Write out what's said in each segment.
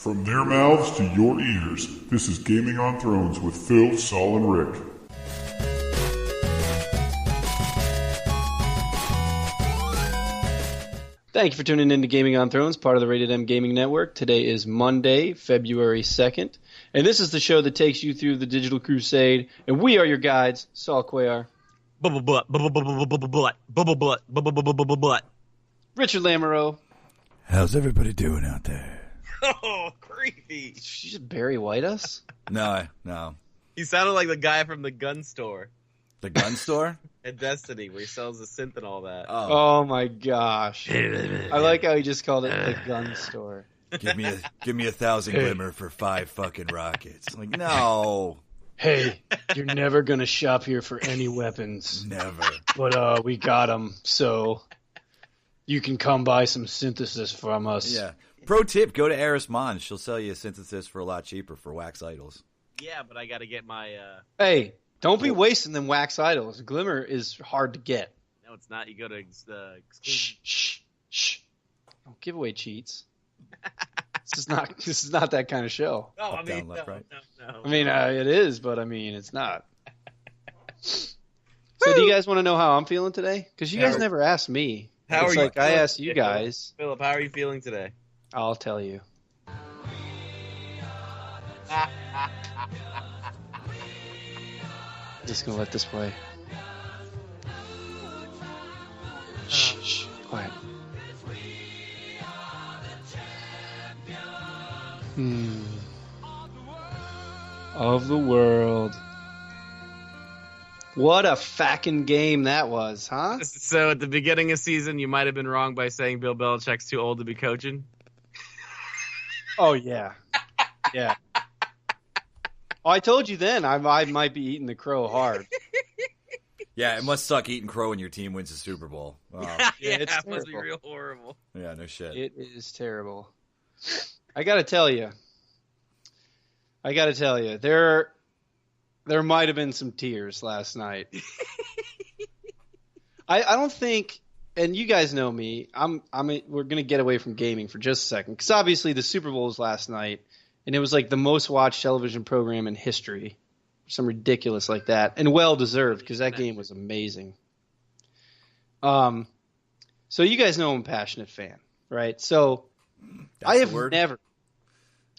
From their mouths to your ears, this is Gaming on Thrones with Phil, Saul, and Rick. Thank you for tuning in to Gaming on Thrones, part of the Rated M Gaming Network. Today is Monday, February 2nd, and this is the show that takes you through the digital crusade, and we are your guides, Saul Cuellar. Bubble butt. Richard Lamoureux. How's everybody doing out there? Oh, creepy. Did you just Barry White us? No. He sounded like the guy from the gun store The gun store? at Destiny where he sells the synth and all that. Oh my gosh. I like how he just called it the gun store. Give me 1,000 glimmer for 5 fucking rockets. I'm like, no. Hey, you're never going to shop here for any weapons. Never. But we got them, so you can come buy some synthesis from us. Yeah. Pro tip, go to Eris Mons. She'll sell you a synthesis for a lot cheaper for wax idols. Yeah, but I got to get my... Hey, don't be wasting them wax idols. Glimmer is hard to get. No, it's not. You go to... Shh. Don't give away cheats. This is not that kind of show. Oh, Up, down, left, right. No. I mean, it is, but I mean, it's not. So do you guys want to know how I'm feeling today? Because you guys never asked me. How it's are you like I asked you guys. Philip, how are you feeling today? I'll tell you. Just gonna let this play. Shh, quiet. Of the world. What a fackin' game that was, huh? So at the beginning of season, you might have been wrong by saying Bill Belichick's too old to be coaching. Oh, yeah. Yeah. Oh, I told you then I might be eating the crow hard. Yeah, it must suck eating crow when your team wins the Super Bowl. Wow. Yeah, it's it must be terrible. real horrible. Yeah, no shit. It is terrible. I gotta tell you, there might have been some tears last night. I don't think, and you guys know me, we're gonna get away from gaming for just a second, because obviously the Super Bowl was last night, and it was like the most watched television program in history, some ridiculous like that, and well deserved because that game was amazing. So you guys know I'm a passionate fan, right? So That's I have the word? never.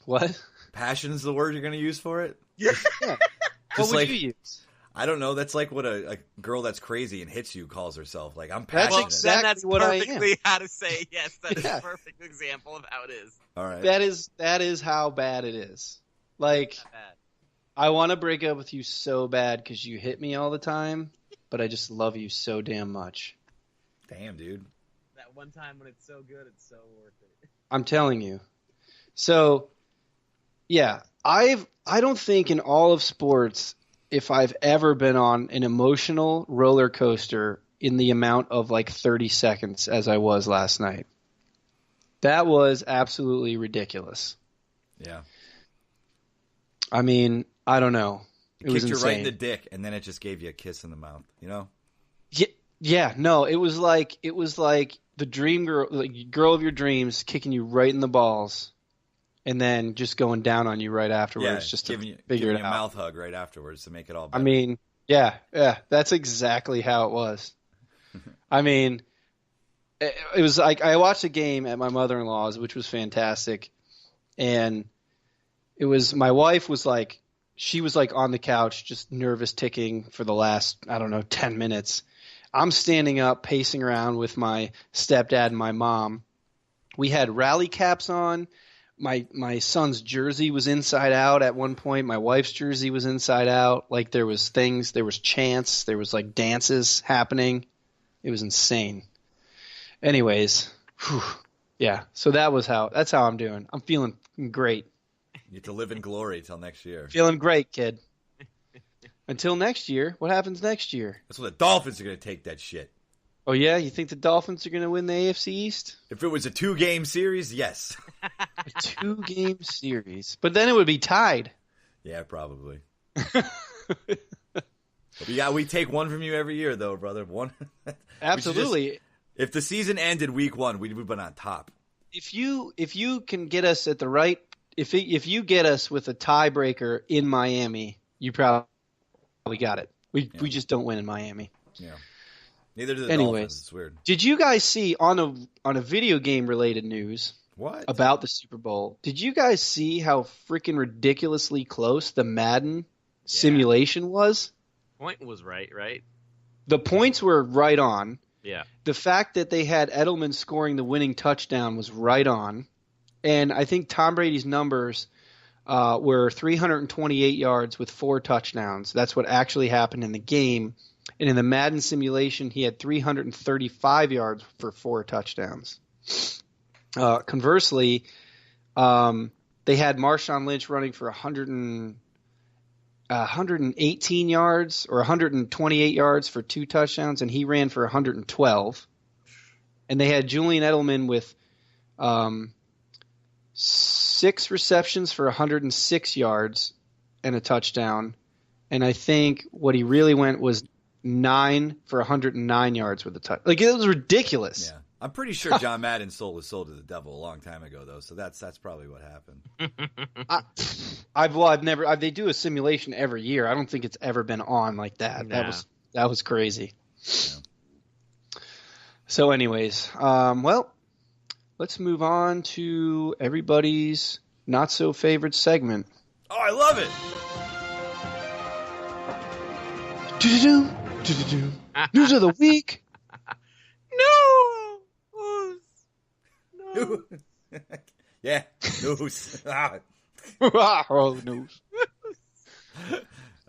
What? Passion is the word you're going to use for it? Yeah. What Just would like- you use? I don't know. That's like what a girl that's crazy and hits you calls herself. Like, I'm That's passionate. exact- Then that's what I am. perfectly how to say yes. That is Yeah. a perfect example of how it is. All right. That is how bad it is. Like, Not bad. I want to break up with you so bad because you hit me all the time, but I just love you so damn much. Damn, dude. That one time when it's so good, it's so worth it. I'm telling you. So, yeah, I don't think in all of sports if I've ever been on an emotional roller coaster in the amount of like 30 seconds as I was last night. That was absolutely ridiculous. Yeah. I mean, I don't know. It was Kicked you insane. right in the dick, and then it just gave you a kiss in the mouth, you know? Yeah, no, it was like the dream girl, like girl of your dreams, kicking you right in the balls, and then just going down on you right afterwards, just to giving you, figure giving it you a out. mouth hug right afterwards to make it all better. I mean, yeah, that's exactly how it was. I mean, it was like I watched a game at my mother-in-law's, which was fantastic, and it was my wife was like, she was like on the couch, just nervous ticking for the last, I don't know, 10 minutes. I'm standing up, pacing around with my stepdad and my mom. We had rally caps on. My son's jersey was inside out at one point. My wife's jersey was inside out. Like there was chants, there was like dances happening. It was insane. Anyways, yeah. So that's how I'm doing. I'm feeling great. You get to live in glory till next year. Feeling great, kid. Until next year. What happens next year? That's when the Dolphins are going to take that shit. Oh, yeah? You think the Dolphins are going to win the AFC East? If it was a 2-game series, yes. A 2-game series. But then it would be tied. Yeah, probably. We take one from you every year, though, brother. One. Absolutely. If the season ended week 1, we'd been on top. If you can get us at the right if you get us with a tiebreaker in Miami, you probably got it. We just don't win in Miami. Yeah. Neither do the Anyways, Dolphins. It's weird. did you guys see on a video game related news What? about the Super Bowl? Did you guys see how freaking ridiculously close the Madden simulation was? Point was right? The points were right on. Yeah. The fact that they had Edelman scoring the winning touchdown was right on. And I think Tom Brady's numbers were 328 yards with 4 touchdowns. That's what actually happened in the game. And in the Madden simulation, he had 335 yards for 4 touchdowns. Conversely, they had Marshawn Lynch running for 118 yards or 128 yards for 2 touchdowns, and he ran for 112. And they had Julian Edelman with 6 receptions for 106 yards and a touchdown. And I think what he really went was 9 for 109 yards with a touchdown. Like, it was ridiculous. Yeah. I'm pretty sure John Madden's soul was sold to the devil a long time ago, though. So that's probably what happened. They do a simulation every year. I don't think it's ever been on like that. Nah. That was crazy. Yeah. So, anyways, well, let's move on to everybody's not so favorite segment. Oh, I love it. Do-do-do, do-do-do. News of the week. No. Yeah. News. Oh, news.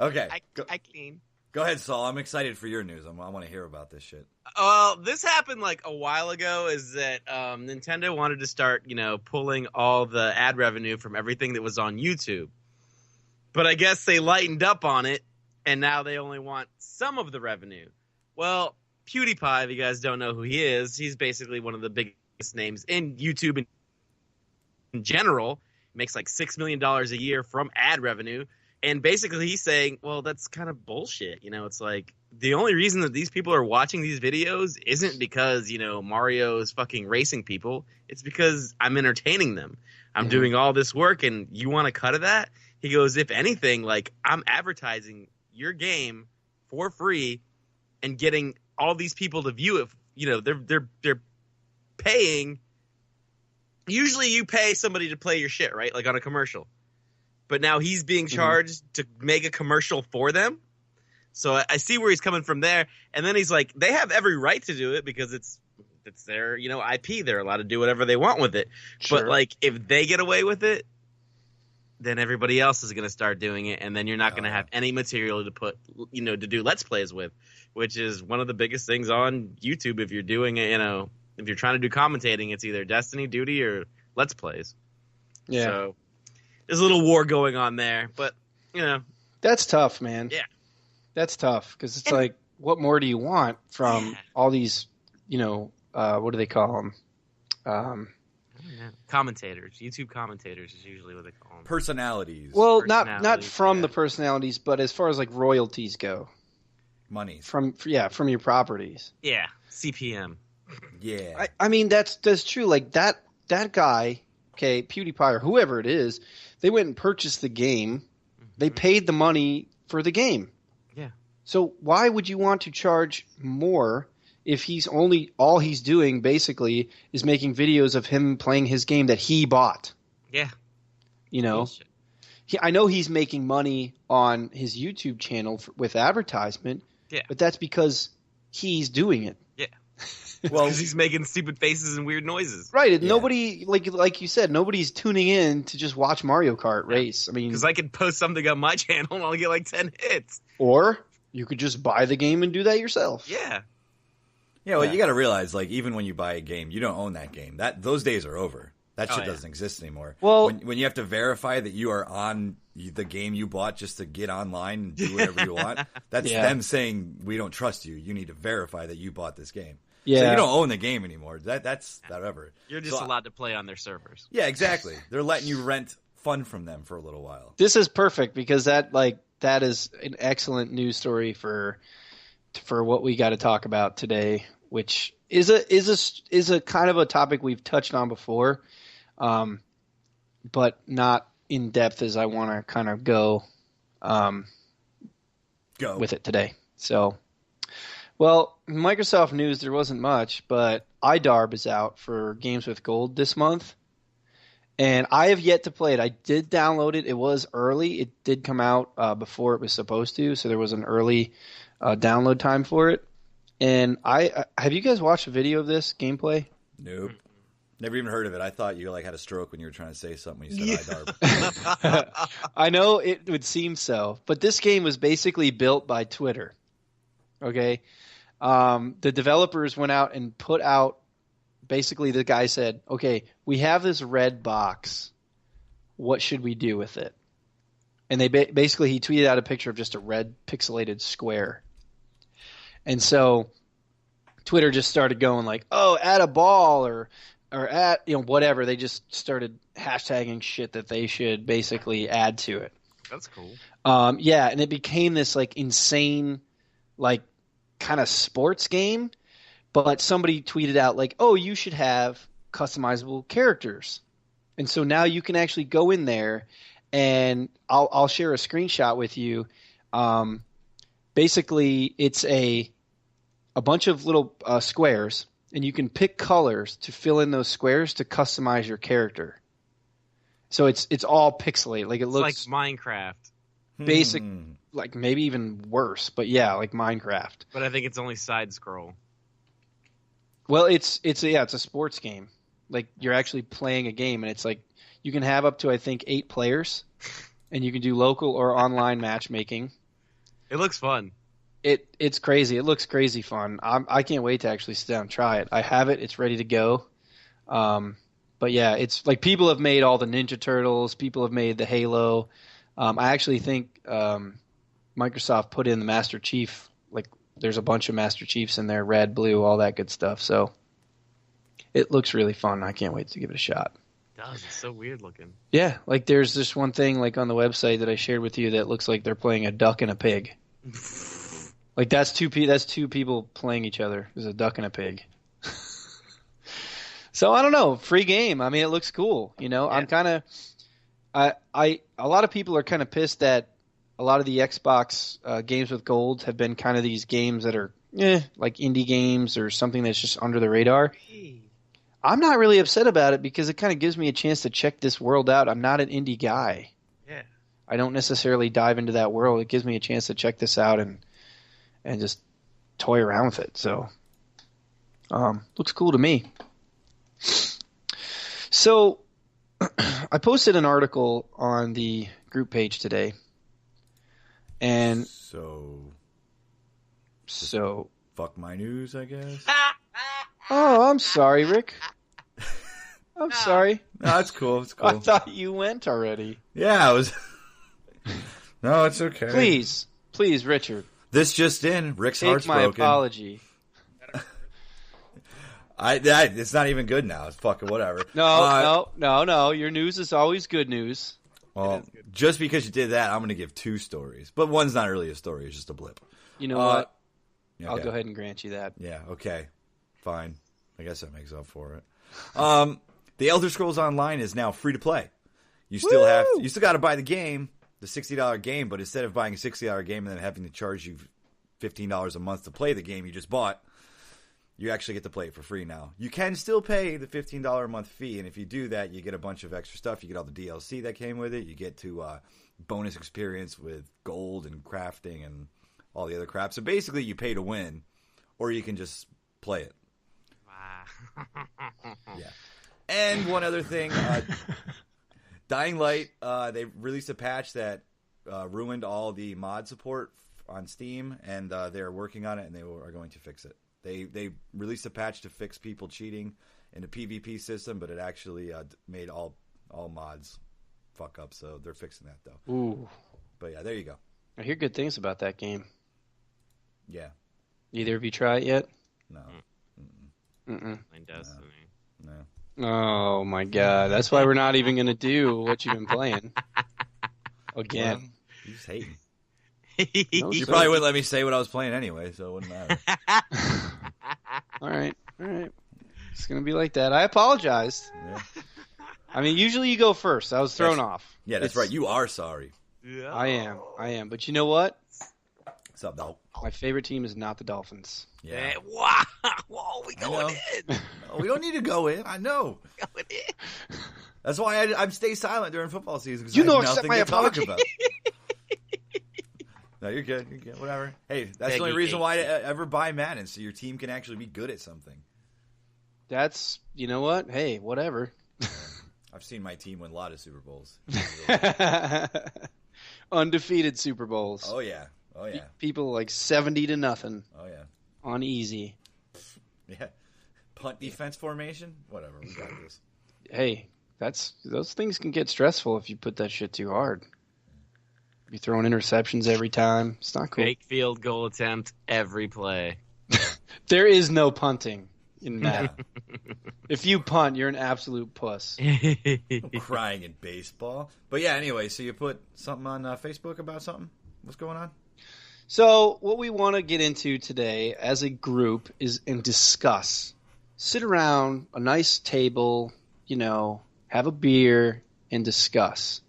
Okay. I clean. Go ahead, Saul. I'm excited for your news. I want to hear about this shit. Well, this happened like a while ago. Is that Nintendo wanted to start, pulling all the ad revenue from everything that was on YouTube, but I guess they lightened up on it, and now they only want some of the revenue. Well, PewDiePie, if you guys don't know who he is, he's basically one of the biggest names in YouTube in general. Makes like $6 million a year from ad revenue. And basically he's saying, well, that's kind of bullshit. It's like the only reason that these people are watching these videos isn't because, Mario is fucking racing people. It's because I'm entertaining them. I'm doing all this work and you want a cut of that? He goes, if anything, like I'm advertising your game for free and getting all these people to view it. They're paying. Usually you pay somebody to play your shit, right? Like on a commercial. But now he's being charged to make a commercial for them. So I see where he's coming from there. And then he's like, they have every right to do it because it's their, IP. They're allowed to do whatever they want with it. Sure. But like if they get away with it, then everybody else is going to start doing it. And then you're not going to have any material to put, to do Let's Plays with, which is one of the biggest things on YouTube. If you're doing it, if you're trying to do commentating, it's either Destiny, Duty, or Let's Plays. Yeah. So there's a little war going on there, but that's tough, man. Yeah, that's tough because it's like, what more do you want from all these, what do they call them? Commentators, YouTube commentators is usually what they call them. Personalities. Well, not from the personalities, but as far as like royalties go, money from your properties. Yeah, CPM. Yeah, I mean that's true. Like that guy, okay, PewDiePie or whoever it is, they went and purchased the game. They paid the money for the game. Yeah. So why would you want to charge more if all he's doing basically is making videos of him playing his game that he bought? Yeah. I know he's making money on his YouTube channel with advertisement. Yeah. But that's because he's doing it. Yeah. Well, because he's making stupid faces and weird noises. Right. Yeah. Nobody, like you said, nobody's tuning in to just watch Mario Kart race. I mean, because I could post something on my channel and I'll get like 10 hits. Or you could just buy the game and do that yourself. Yeah. Yeah, well, you got to realize, like, even when you buy a game, you don't own that game. Those days are over. That shit doesn't exist anymore. Well, when you have to verify that you are on the game you bought just to get online and do whatever you want, that's them saying, we don't trust you. You need to verify that you bought this game. Yeah. So you don't own the game anymore. That's whatever. You're just allowed to play on their servers. Yeah, exactly. They're letting you rent fun from them for a little while. This is perfect because that is an excellent news story for what we got to talk about today, which is a kind of a topic we've touched on before. but not in depth as I want to kind of go with it today. So, well, Microsoft news, there wasn't much, but iDarb is out for Games with Gold this month. And I have yet to play it. I did download it. It was early. It did come out before it was supposed to, so there was an early download time for it. And have you guys watched a video of this gameplay? Nope. Never even heard of it. I thought you had a stroke when you were trying to say something when you said iDarb. I know it would seem so, but this game was basically built by Twitter. Okay? The developers went out and put out, basically the guy said, okay, we have this red box. What should we do with it? And they basically, he tweeted out a picture of just a red pixelated square. And so Twitter just started going like, oh, add a ball or at, whatever. They just started hashtagging shit that they should basically add to it. That's cool. Yeah, and it became this like insane, like kind of sports game. But somebody tweeted out like, oh, you should have customizable characters. And so now you can actually go in there, and I'll share a screenshot with you. Basically, it's a bunch of little squares, and you can pick colors to fill in those squares to customize your character. So it's all pixelated, like it looks like Minecraft, basic, like maybe even worse. But yeah, like Minecraft. But I think it's only side scroll. Well, it's a sports game. Like you're actually playing a game, and it's like you can have up to I think 8 players, and you can do local or online matchmaking. It looks fun. It's crazy. It looks crazy fun. I can't wait to actually sit down and try it. I have it. It's ready to go. But yeah, it's like people have made all the Ninja Turtles. People have made the Halo. I actually think Microsoft put in the Master Chief. Like there's a bunch of Master Chiefs in there, red, blue, all that good stuff. So it looks really fun. I can't wait to give it a shot. It does. It's so weird looking. Yeah, like there's this one thing like on the website that I shared with you that looks like they're playing a duck and a pig. Like that's two people playing each other. There's a duck and a pig. So I don't know, free game. I mean, it looks cool. Yeah. I'm kind of, a lot of people are kind of pissed that a lot of the Xbox games with gold have been kind of these games that are like indie games or something that's just under the radar. I'm not really upset about it because it kind of gives me a chance to check this world out. I'm not an indie guy. Yeah. I don't necessarily dive into that world. It gives me a chance to check this out and just toy around with it. So, looks cool to me. So, I posted an article on the group page today, and so fuck my news, I guess. Oh, I'm sorry, Rick. I'm sorry. No, it's cool. It's cool. I thought you went already. Yeah, I was. No, it's okay. Please, Richard. This just in, Rick's heart's broken. Take my apology. It's not even good now. It's fucking whatever. No. Your news is always good news. Well, just because you did that, I'm going to give 2 stories. But one's not really a story. It's just a blip. You know what? Okay. I'll go ahead and grant you that. Yeah, okay. Fine. I guess that makes up for it. The Elder Scrolls Online is now free to play. You still got to buy the game, the $60 game, but instead of buying a $60 game and then having to charge you $15 a month to play the game you just bought, you actually get to play it for free now. You can still pay the $15 a month fee, and if you do that, you get a bunch of extra stuff. You get all the DLC that came with it. You get to bonus experience with gold and crafting and all the other crap. So basically, you pay to win, or you can just play it. Wow. Yeah. And one other thing, Dying Light, they released a patch that ruined all the mod support on Steam, and they're working on it, and they are going to fix it. They released a patch to fix people cheating in the PvP system, but it actually made all mods fuck up, so they're fixing that, though. Ooh. But yeah, there you go. I hear good things about that game. Yeah. Either of you try it yet? No. Mm-mm. Destiny. No. Oh, my God. That's why we're not even going to do what you've been playing. Again. Well, you just hating. No, you probably wouldn't let me say what I was playing anyway, so it wouldn't matter. All right. It's going to be like that. I apologized. Yeah. I mean, usually you go first. I was thrown off. Yeah, that's right. You are sorry. Yeah. I am. But you know what? What's up, dog? My favorite team is not the Dolphins. Yeah. Wow. Whoa, we going in. No, we don't need to go in. I know. Going in. That's why I stay silent during football season because You I know, have accept nothing my to talk apology. about. No, you're good. You're good. Whatever. Hey, that's the only Peggy reason why I hates ever buy Madden, so your team can actually be good at something. That's, you know what? Hey, whatever. I've seen my team win a lot of Super Bowls. Undefeated Super Bowls. Oh yeah. Oh yeah. People like 70-0 Oh yeah. on easy. Yeah. Punt defense formation? Whatever. We got this. Hey, those things can get stressful if you put that shit too hard. Be throwing interceptions every time. It's not cool. Fake field goal attempt every play. There is no punting in that. If you punt, you're an absolute puss. I'm crying in baseball. But yeah, anyway, so you put something on Facebook about something? What's going on? So what we want to get into today as a group is and discuss. Sit around a nice table, have a beer and discuss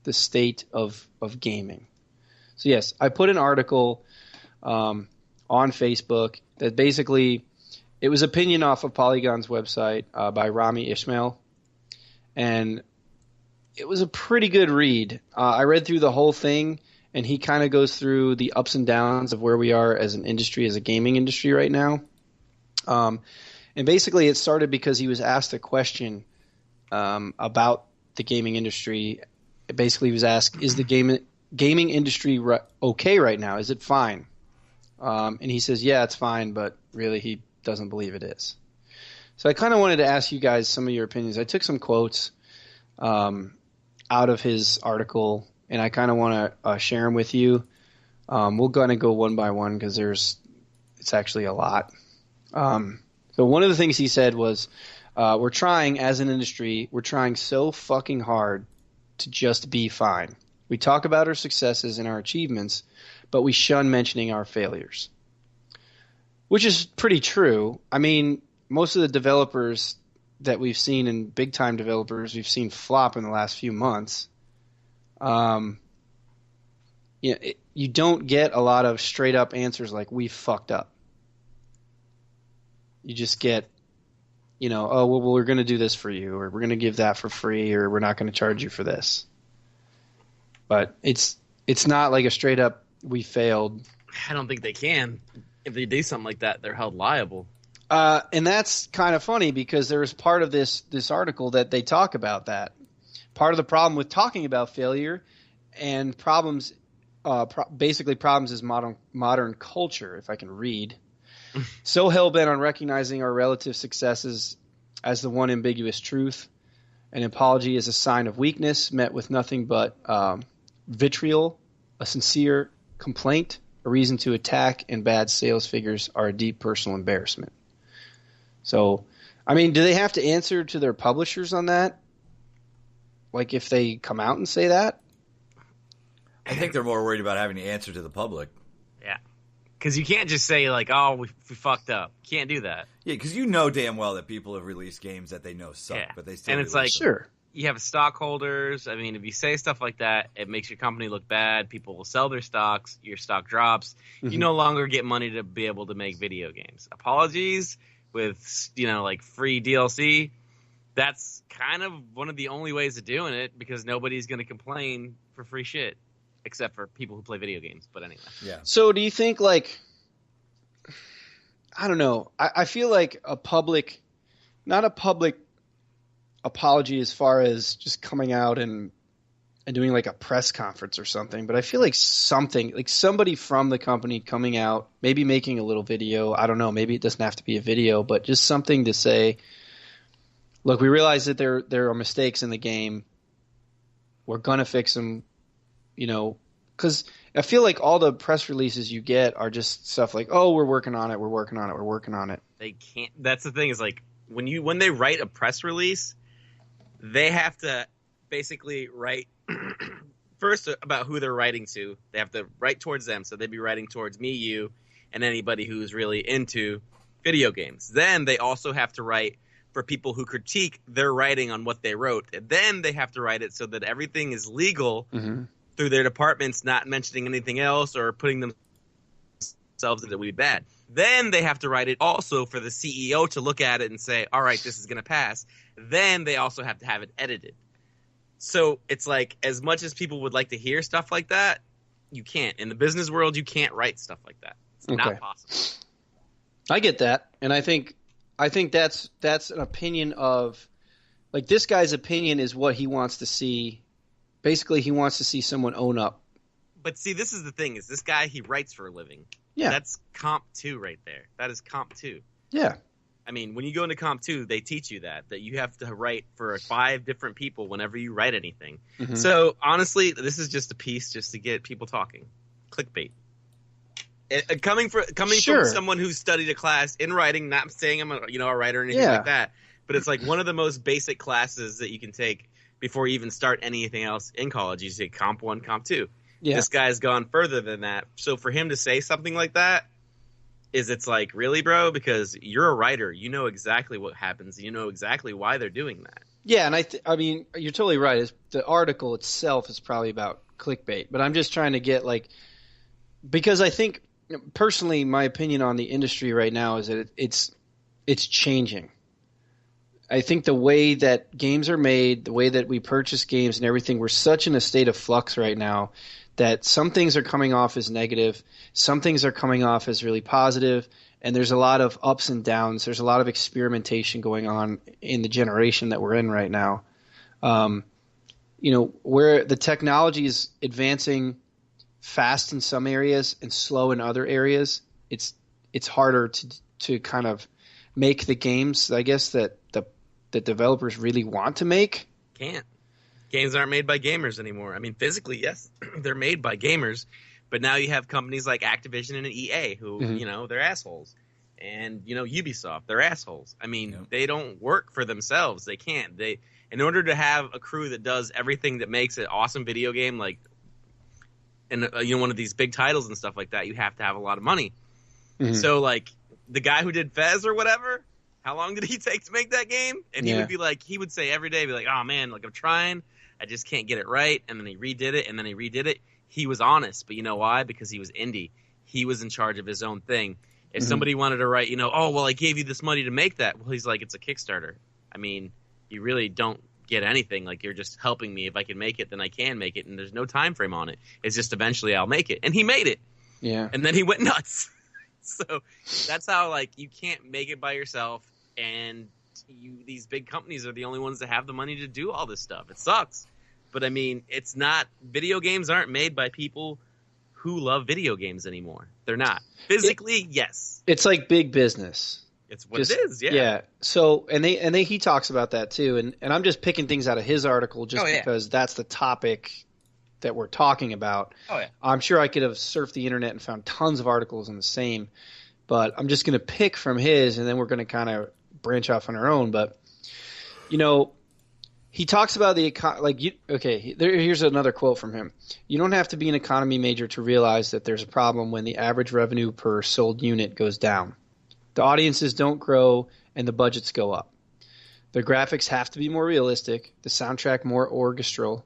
the state of gaming. So yes, I put an article on Facebook that basically it was opinion off of Polygon's website by Rami Ismail, and it was a pretty good read. I read through the whole thing, and he kind of goes through the ups and downs of where we are as an industry, as a gaming industry right now. And basically it started because he was asked a question about the gaming industry. Basically he was asked, is the gaming industry okay right now? Is it fine? And he says, yeah, it's fine, but really he doesn't believe it is. So I kind of wanted to ask you guys some of your opinions. I took some quotes out of his article, and I kind of want to share them with you. We're going to go one by one because it's actually a lot. So one of the things he said was, we're trying, as an industry, we're trying so fucking hard to just be fine. We talk about our successes and our achievements, but we shun mentioning our failures. Which is pretty true. I mean, most of the developers that we've seen, and big-time developers we've seen flop in the last few months, you don't get a lot of straight-up answers like, we fucked up. You just get, oh, well, we're going to do this for you, or we're going to give that for free, or we're not going to charge you for this. But it's not like a straight-up, we failed. I don't think they can. If they do something like that, they're held liable. And that's kind of funny because there is part of this article that they talk about that. Part of the problem with talking about failure and problems, basically problems is modern culture, if I can read. So hell-bent on recognizing our relative successes as the one ambiguous truth. An apology is a sign of weakness met with nothing but vitriol, a sincere complaint, a reason to attack, and bad sales figures are a deep personal embarrassment. So, I mean, do they have to answer to their publishers on that? Like if they come out and say that? I think they're more worried about having to answer to the public. Yeah. Because you can't just say, like, oh, we fucked up. You can't do that. Yeah, because you know damn well that people have released games that they know suck, but they still and it's like, sure. You have stockholders. I mean, if you say stuff like that, it makes your company look bad. People will sell their stocks. Your stock drops. Mm-hmm. You no longer get money to be able to make video games. Apologies with, like free DLC. That's kind of one of the only ways of doing it because nobody's going to complain for free shit except for people who play video games. But anyway. Yeah. So do you think I don't know. I feel like not a public apology as far as just coming out and doing like a press conference or something, but I feel like something like somebody from the company coming out, maybe making a little video. I don't know. Maybe it doesn't have to be a video, but just something to say, look, we realize that there are mistakes in the game. We're going to fix them, because I feel like all the press releases you get are just stuff like, oh, we're working on it. We're working on it. We're working on it. They can't. That's the thing is like when they write a press release, they have to basically write first about who they're writing to. They have to write towards them. So they'd be writing towards me, you, and anybody who's really into video games. Then they also have to write for people who critique their writing on what they wrote. And then they have to write it so that everything is legal through their departments, not mentioning anything else or putting themselves into would be bad. Then they have to write it also for the CEO to look at it and say, all right, this is going to pass. Then they also have to have it edited. So it's like, as much as people would like to hear stuff like that, you can't. In the business world, you can't write stuff like that. It's not possible. I get that. And I think that's an opinion of, like, this guy's opinion is what he wants to see. Basically, he wants to see someone own up. But see, this is the thing, is this guy, he writes for a living. Yeah. That's Comp 2 right there. That is Comp 2. Yeah. I mean, when you go into Comp 2, they teach you that you have to write for 5 different people whenever you write anything. So, honestly, this is just a piece just to get people talking. Clickbait. Coming from someone who studied a class in writing, not saying I'm a writer or anything like that, but it's like one of the most basic classes that you can take before you even start anything else in college. You take Comp 1, Comp 2. Yeah. This guy's gone further than that. So for him to say something like that, it's like, really, bro? Because you're a writer. You know exactly what happens. You know exactly why they're doing that. Yeah, and I mean, you're totally right. The article itself is probably about clickbait, but I'm just trying to get, like, because I think, personally, my opinion on the industry right now is that it's changing. I think the way that games are made, the way that we purchase games and everything, we're such in a state of flux right now that some things are coming off as negative, some things are coming off as really positive, and there's a lot of ups and downs. There's a lot of experimentation going on in the generation that we're in right now. Where the technology is advancing fast in some areas and slow in other areas, it's harder to kind of make the games, I guess, that the developers really want to make. Can't. Games aren't made by gamers anymore. I mean, physically, yes, they're made by gamers, but now you have companies like Activision and EA who, they're assholes. And, Ubisoft, they're assholes. I mean, they don't work for themselves. They can't. In order to have a crew that does everything that makes an awesome video game, like, and one of these big titles and stuff like that, you have to have a lot of money. So, like, the guy who did Fez or whatever, how long did he take to make that game? And he would be like, he would say every day, be like, oh man, like, I'm trying, I just can't get it right. And then he redid it, and then he redid it. He was honest, but you know why? Because he was indie. He was in charge of his own thing. If somebody wanted to write, oh, well, I gave you this money to make that. Well, he's like, it's a Kickstarter. I mean, you really don't get anything. Like, you're just helping me. If I can make it, then I can make it. And there's no time frame on it. It's just eventually I'll make it. And he made it. Yeah. And then he went nuts. So that's how, like, you can't make it by yourself. And these big companies are the only ones that have the money to do all this stuff. It sucks. But, I mean, it's not – video games aren't made by people who love video games anymore. They're not. Physically, yes. It's like big business. It's what it is, yeah. Yeah. So and he talks about that too, and I'm just picking things out of his article just because that's the topic that we're talking about. Oh yeah. I'm sure I could have surfed the internet and found tons of articles on the same, but I'm just going to pick from his, and then we're going to kind of branch off on our own. But he talks about here's another quote from him. You don't have to be an economy major to realize that there's a problem when the average revenue per sold unit goes down. The audiences don't grow and the budgets go up. The graphics have to be more realistic, the soundtrack more orchestral.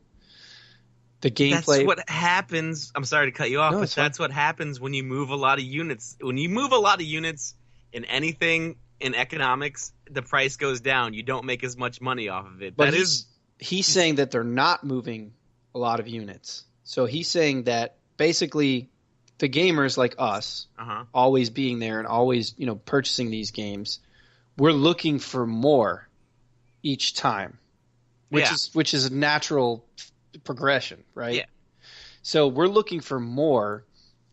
The gameplay. That's what happens. I'm sorry to cut you off, but that's what happens when you move a lot of units. When you move a lot of units in anything in economics, the price goes down. You don't make as much money off of it. But he's saying that they're not moving a lot of units. So he's saying that basically the gamers like us, always being there and always, purchasing these games, we're looking for more each time, which is a natural progression, right? Yeah. So we're looking for more,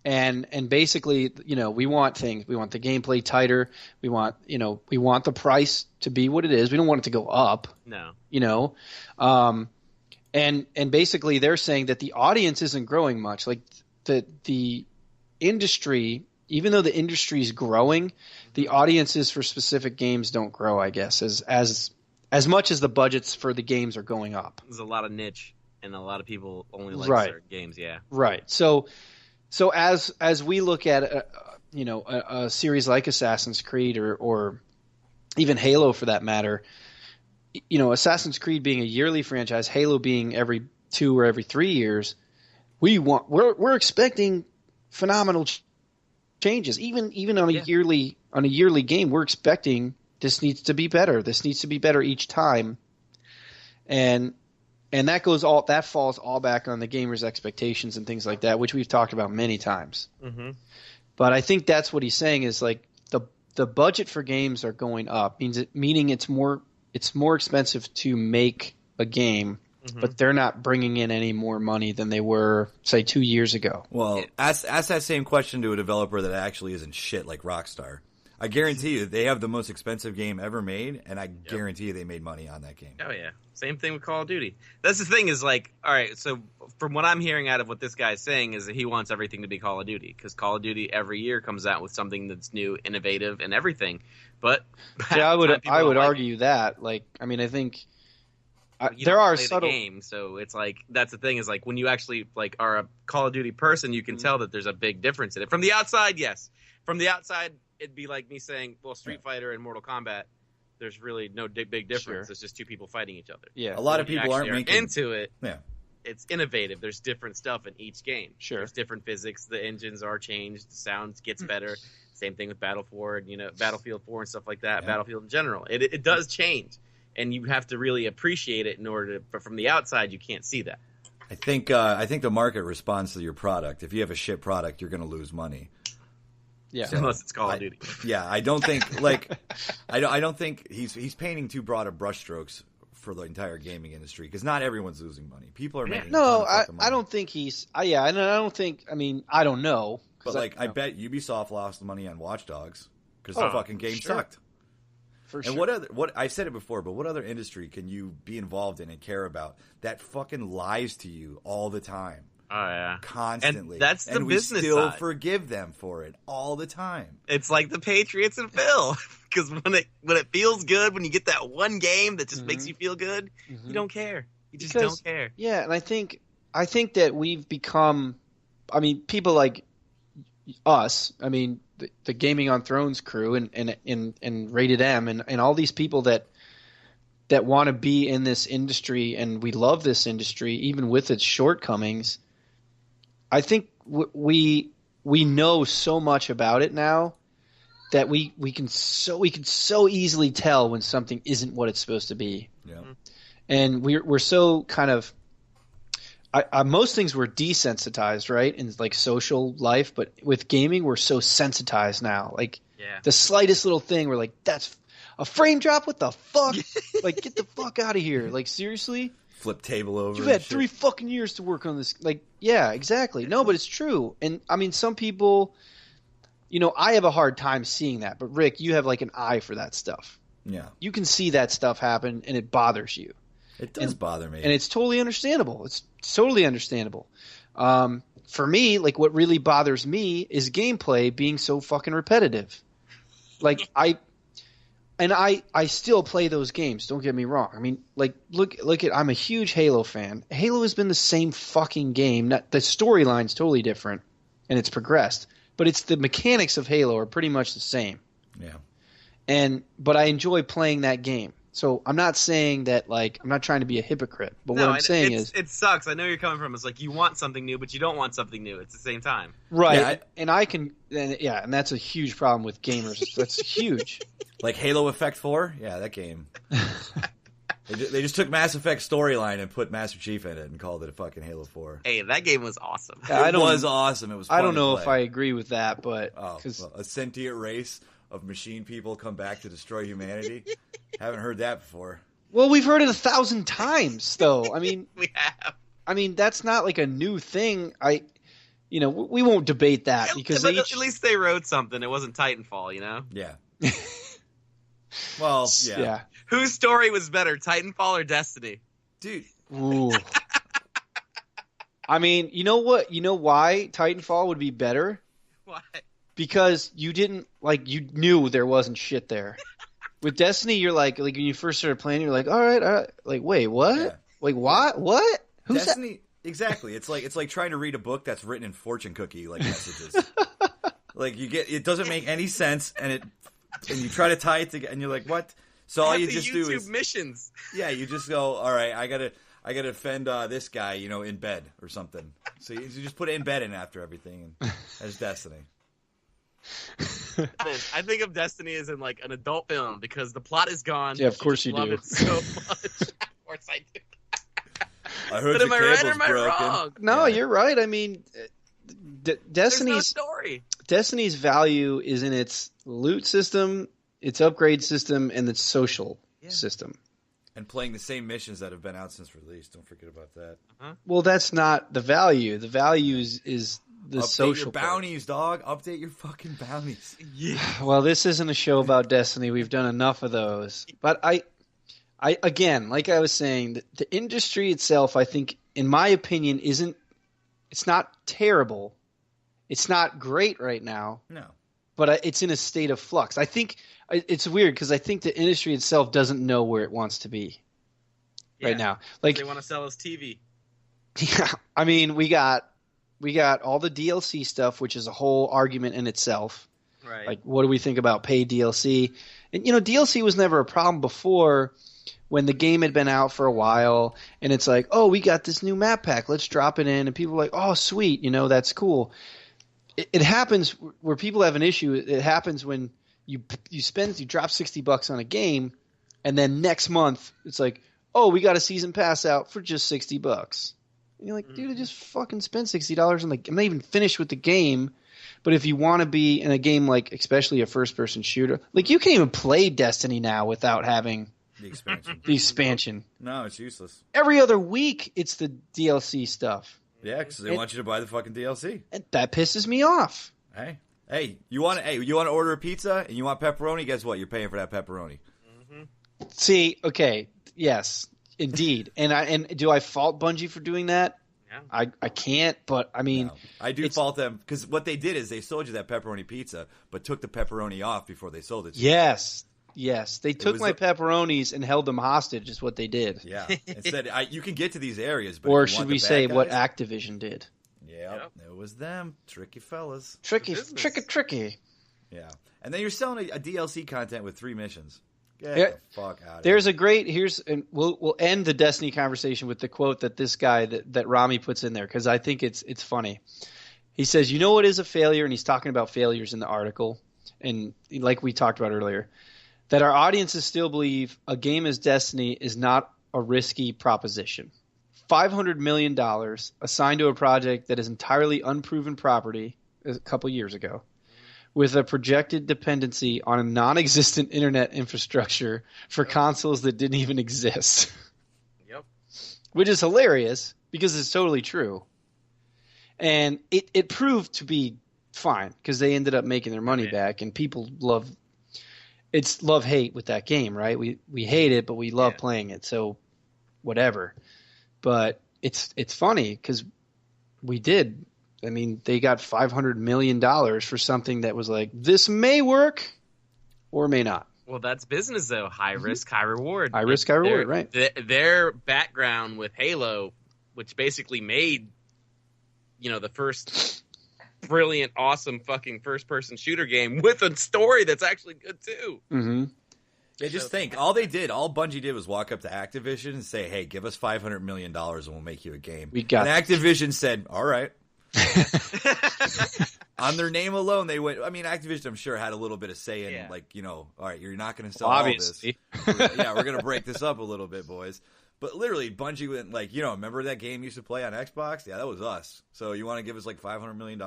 and basically, we want things. We want the gameplay tighter. We want the price to be what it is. We don't want it to go up. No. And basically, they're saying that the audience isn't growing much. Like the industry, even though the industry is growing, the audiences for specific games don't grow, I guess, as much as the budgets for the games are going up. There's a lot of niche, and a lot of people only like certain games. Yeah, right. So as we look at a series like Assassin's Creed or even Halo for that matter. You know, Assassin's Creed being a yearly franchise, Halo being every 2 or every 3 years, we're expecting phenomenal changes. Even on a yearly game, we're expecting this needs to be better. This needs to be better each time, and that falls all back on the gamers' expectations and things like that, which we've talked about many times. Mm-hmm. But I think that's what he's saying is like the budget for games are going up, meaning it's more expensive to make a game, but they're not bringing in any more money than they were, say, 2 years ago. Well, ask that same question to a developer that actually isn't shit like Rockstar. I guarantee you they have the most expensive game ever made, and I guarantee you they made money on that game. Oh, yeah. Same thing with Call of Duty. That's the thing is like, all right, so from what I'm hearing out of what this guy's saying is that he wants everything to be Call of Duty because Call of Duty every year comes out with something that's new, innovative, and everything. But I would argue that. Like, I mean, I think there are subtle games, so it's like that's the thing is like when you actually like are a Call of Duty person, you can tell that there's a big difference in it. From the outside, yes. From the outside, it'd be like me saying, well, Street Fighter and Mortal Kombat, there's really no big difference. Sure. It's just two people fighting each other. Yeah, a lot of people aren't making into it. Yeah, it's innovative. There's different stuff in each game. Sure, there's different physics. The engines are changed. The sound gets better. Same thing with Battlefield 4 and stuff like that. Yeah. Battlefield in general, it does change, and you have to really appreciate it in order to. But from the outside, you can't see that. I think the market responds to your product. If you have a shit product, you're going to lose money. Yeah, so, unless it's Call of Duty. Yeah, I don't think like I don't think he's painting too broad of brushstrokes for the entire gaming industry because not everyone's losing money. People are making I don't think he's I don't think. I mean, I don't know. But like, I bet Ubisoft lost money on Watch Dogs because the fucking game sucked. For sure. And what I've said it before, but what other industry can you be involved in and care about that fucking lies to you all the time? Oh yeah, constantly. And that's the business we still side. Forgive them for it all the time. It's like the Patriots and Phil, because when it feels good, when you get that one game that just makes you feel good, you don't care. You just don't care. Yeah, and I think that we've become. I mean, people like us. I mean, the Gaming on Thrones crew and Rated M and all these people that want to be in this industry, and we love this industry even with its shortcomings. I think we know so much about it now that we can so easily tell when something isn't what it's supposed to be. Yeah. And we're so kind of most things we're desensitized, right, in like social life, but with gaming we're so sensitized now. Like the slightest little thing we're like, that's a frame drop? What the fuck? Like, get the fuck out of here. Like, seriously? Flip table over. You've had 3 fucking years to work on this. Like, yeah, exactly. No, but it's true. And, I mean, some people, you know, I have a hard time seeing that. But, Rick, you have, like, an eye for that stuff. Yeah. You can see that stuff happen, and it bothers you. It does bother me. And it's totally understandable. It's totally understandable. For me, like, what really bothers me is gameplay being so fucking repetitive. Like, I still play those games. Don't get me wrong. I mean, like, look at. I'm a huge Halo fan. Halo has been the same fucking game. The storyline's totally different, and it's progressed, but it's the mechanics of Halo are pretty much the same. Yeah. But I enjoy playing that game. So I'm not saying that, like, I'm not trying to be a hypocrite. But what I'm saying is, it sucks. I know you're coming from. It's like you want something new, but you don't want something new at the same time. Right. Yeah, and that's a huge problem with gamers. That's huge. Like Halo Effect 4? Yeah, that game. They just took Mass Effect storyline and put Master Chief in it and called it a fucking Halo 4. Hey, that game was awesome. It was awesome. It was fun I don't know to play. if I agree with that, but... a sentient race of machine people come back to destroy humanity? Haven't heard that before. Well, we've heard it 1,000 times, though. I mean... We have. I mean, that's not like a new thing. We won't debate that because at least they wrote something. It wasn't Titanfall, you know? Yeah. Well, yeah. Whose story was better, Titanfall or Destiny? Dude. Ooh. I mean, you know what? You know why Titanfall would be better? Why? Because you knew there wasn't shit there. With Destiny, you're like when you first started playing, you're like, all right. Like, wait, what? Yeah. Like, what? What? Who's Destiny? That? Exactly. It's like trying to read a book that's written in fortune cookie like messages. Like it doesn't make any sense, and it and you try to tie it together, and you're like, what? So all you just do is missions. Yeah, you just go, all right, I gotta defend this guy, in bed or something. So you just put in bed in after everything, and that's Destiny. I think of Destiny as in like an adult film because the plot is gone. Yeah, of course you love do. It so much. Of course I do. I heard but your am I right or cable's am I broken. wrong? No, you're right. I mean, There's no story. Destiny's value is in its loot system, its upgrade system, and its social system. And playing the same missions that have been out since release. Don't forget about that. Well, that's not the value. The value is the Update social your bounties, dog. Update your fucking bounties. Yeah. Well, this isn't a show about Destiny. We've done enough of those. But I again, like I was saying, the industry itself, I think, in my opinion, it's not terrible. It's not great right now. No. But it's in a state of flux. I think it's weird because I think the industry itself doesn't know where it wants to be right now. Like they want to sell us TV. Yeah, I mean, we got all the DLC stuff, which is a whole argument in itself. Right. Like, what do we think about paid DLC? And DLC was never a problem before when the game had been out for a while, and it's like, oh, we got this new map pack, let's drop it in, and people are like, oh, sweet, that's cool. It happens where people have an issue. It happens when you drop $60 on a game, and then next month it's like, oh, we got a season pass out for just $60. And you're like, dude, I just fucking spent $60 on I'm not even finished with the game. But if you want to be in a game like, especially a first-person shooter, like you can't even play Destiny now without having the expansion. The expansion. No, it's useless. Every other week, it's the DLC stuff. Yeah, because they want you to buy the fucking DLC. And that pisses me off. Hey, you want to order a pizza and you want pepperoni? Guess what? You're paying for that pepperoni. Mm-hmm. See, okay, yes, indeed. And do I fault Bungie for doing that? Yeah. I can't, but I mean, no, I do fault them because what they did is they sold you that pepperoni pizza, but took the pepperoni off before they sold it to you. Yes, they took my pepperonis and held them hostage. Is what they did. Yeah, instead you can get to these areas, but or should we say what Activision did? Yep, it was them, tricky fellas, tricky. Yeah, and then you're selling a DLC content with 3 missions. Get the fuck out of There's here. a great and we'll end the Destiny conversation with the quote that this guy that Rami puts in there because I think it's funny. He says, "You know what is a failure?" And he's talking about failures in the article, and like we talked about earlier, that our audiences still believe a game as Destiny is not a risky proposition. $500 million assigned to a project that is entirely unproven property a couple years ago, with a projected dependency on a non-existent internet infrastructure for consoles that didn't even exist. Yep. Which is hilarious because it's totally true. And it proved to be fine because they ended up making their money back, and people it's love-hate with that game, right? We hate it, but we love playing it, so whatever. But it's funny because we did. I mean, they got $500 million for something that was like, this may work or may not. Well, that's business, though. High risk, high reward. High risk, high reward, right. Their background with Halo, which basically made, the first brilliant, awesome fucking first-person shooter game with a story that's actually good, too. Mm-hmm. Yeah, just think. All Bungie did was walk up to Activision and say, hey, give us $500 million and we'll make you a game. And Activision said, all right. On their name alone, they went. I mean, Activision, I'm sure, had a little bit of say in, all right, you're not going to sell all this. We're going to break this up a little bit, boys. But literally, Bungie went remember that game you used to play on Xbox? Yeah, that was us. So you want to give us like $500 million?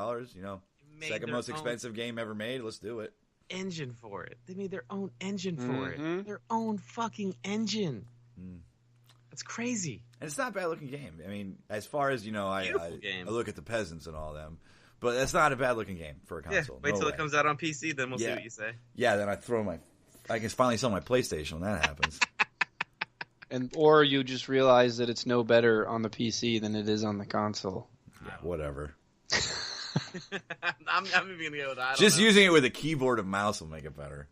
Second most expensive game ever made. Let's do it. Engine for it. They made their own engine for it. Their own fucking engine. That's crazy. And it's not a bad looking game. I mean, as far as I look at the peasants and all them, but that's not a bad looking game for a console. Wait till it comes out on PC, then we'll see what you say. Yeah, then I can finally sell my PlayStation when that happens. Or you just realize that it's no better on the PC than it is on the console. Yeah, whatever. I'm even gonna go with that. Just using it with a keyboard and mouse will make it better.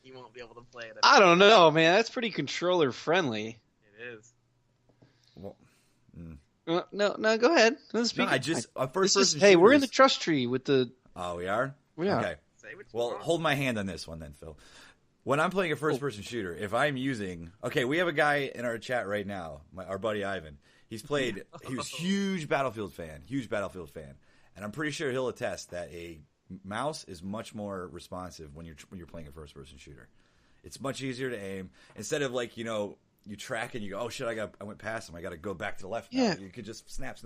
You won't be able to play it. I don't know, man. That's pretty controller friendly. It is. Well, no, go ahead. No, I just a first person. Hey, we're in the trust tree with the. Oh, we are. Yeah. Okay. Well, hold my hand on this one then, Phil. When I'm playing a first-person shooter, if I'm using... Okay, we have a guy in our chat right now, our buddy Ivan. He was huge Battlefield fan. And I'm pretty sure he'll attest that a mouse is much more responsive when you're playing a first-person shooter. It's much easier to aim. Instead of you track and you go, oh shit, I went past him. I got to go back to the left now. Yeah. You could just snap.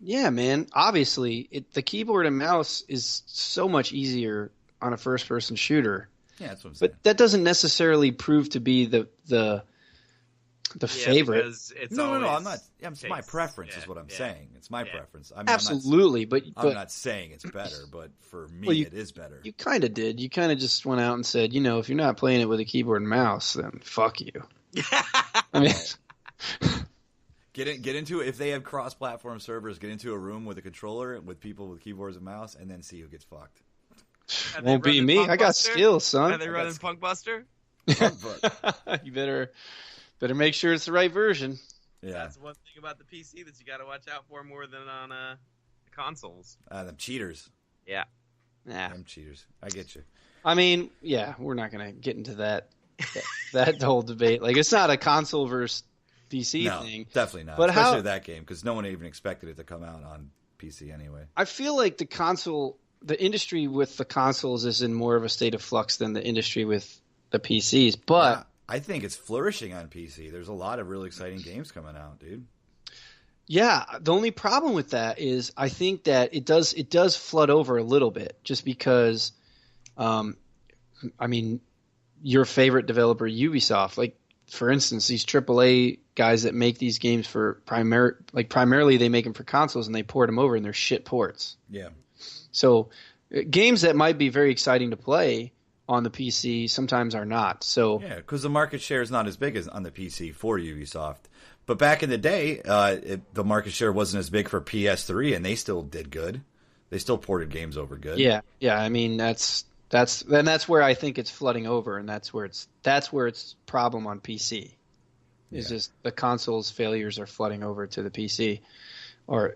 Yeah, man. Obviously, the keyboard and mouse is so much easier on a first-person shooter. Yeah, that's what I'm saying. But that doesn't necessarily prove to be the favorite. It's no, I'm not. It's my preference, is what I'm saying. It's my preference. I mean, absolutely, I'm not saying it's better, but for me, it is better. You kind of did. You kind of just went out and said, if you're not playing it with a keyboard and mouse, then fuck you. I mean, get into it. If they have cross-platform servers, get into a room with a controller with people with keyboards and mouse, and then see who gets fucked. Won't be me. I got skills, son. Are they running Punk Buster? You better make sure it's the right version. Yeah, that's one thing about the PC that you got to watch out for more than on consoles. Them cheaters. Yeah. Them cheaters. I get you. I mean, yeah, we're not gonna get into that whole debate. Like, it's not a console versus PC thing. Definitely not. But especially that game, because no one even expected it to come out on PC anyway. I feel like the industry with the consoles is in more of a state of flux than the industry with the PCs. But I think it's flourishing on PC. There's a lot of really exciting games coming out, dude. Yeah, the only problem with that is I think that it does flood over a little bit, just because, I mean, your favorite developer, Ubisoft, like, for instance, these AAA guys that make these games for primarily they make them for consoles and they port them over and they're shit ports. Yeah. So games that might be very exciting to play on the PC sometimes are not. So yeah, because the market share is not as big as on the PC for Ubisoft. But back in the day, the market share wasn't as big for PS3, and they still did good. They still ported games over good. Yeah. I mean, that's where I think it's flooding over, and that's where it's problem on PC. Is just the console's failures are flooding over to the PC, or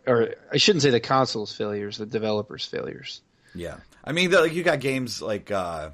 I shouldn't say the console's failures, the developers' failures. Yeah, I mean, you got games like what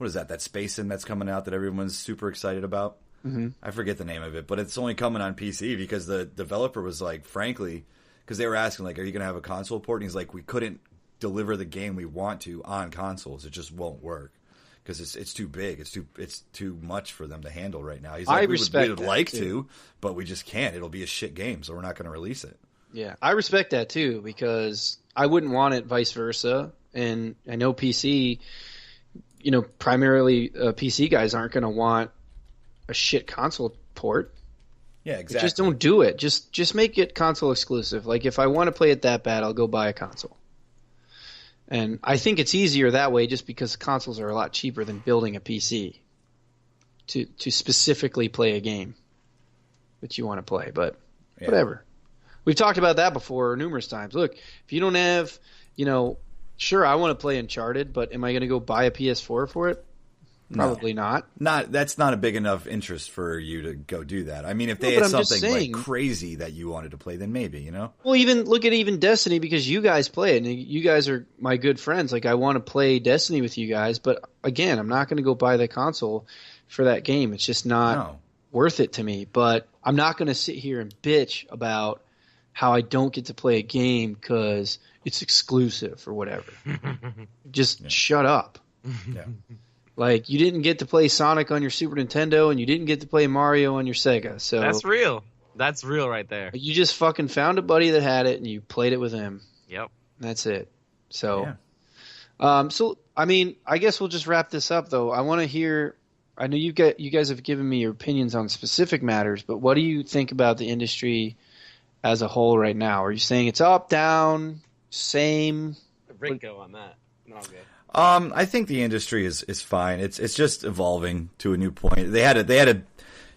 is that Space Sim that's coming out that everyone's super excited about. Mm-hmm. I forget the name of it, but it's only coming on PC because the developer was like, frankly, because they were asking like, are you going to have a console port? And he's like, we couldn't deliver the game we want to on consoles. It just won't work because it's too big. It's too much for them to handle right now. He's like, we would like to, but we just can't. It'll be a shit game, so we're not going to release it. Yeah, I respect that too, because I wouldn't want it vice versa. And I know PC, primarily PC guys aren't going to want a shit console port. Yeah, exactly. Just don't do it. Just make it console exclusive. Like, if I want to play it that bad, I'll go buy a console. And I think it's easier that way, just because consoles are a lot cheaper than building a PC to specifically play a game that you want to play. But whatever. We've talked about that before numerous times. Look, if you don't have, sure, I want to play Uncharted, but am I going to go buy a PS4 for it? Probably not. That's not a big enough interest for you to go do that. I mean, if they had something like crazy that you wanted to play, then maybe, Well, look at Destiny, because you guys play it, and you guys are my good friends. Like, I want to play Destiny with you guys, but again, I'm not going to go buy the console for that game. It's just not worth it to me. But I'm not going to sit here and bitch about how I don't get to play a game because it's exclusive or whatever. Just shut up. Yeah. Like, you didn't get to play Sonic on your Super Nintendo, and you didn't get to play Mario on your Sega. So that's real. That's real right there. You just fucking found a buddy that had it, and you played it with him. Yep. That's it. So, so I mean, I guess we'll just wrap this up, though. I want to hear. I know you guys have given me your opinions on specific matters, but what do you think about the industry as a whole right now? Are you saying it's up, down, same? Rick, go on that. No, I'm good. I think the industry is fine. It's just evolving to a new point. They had a.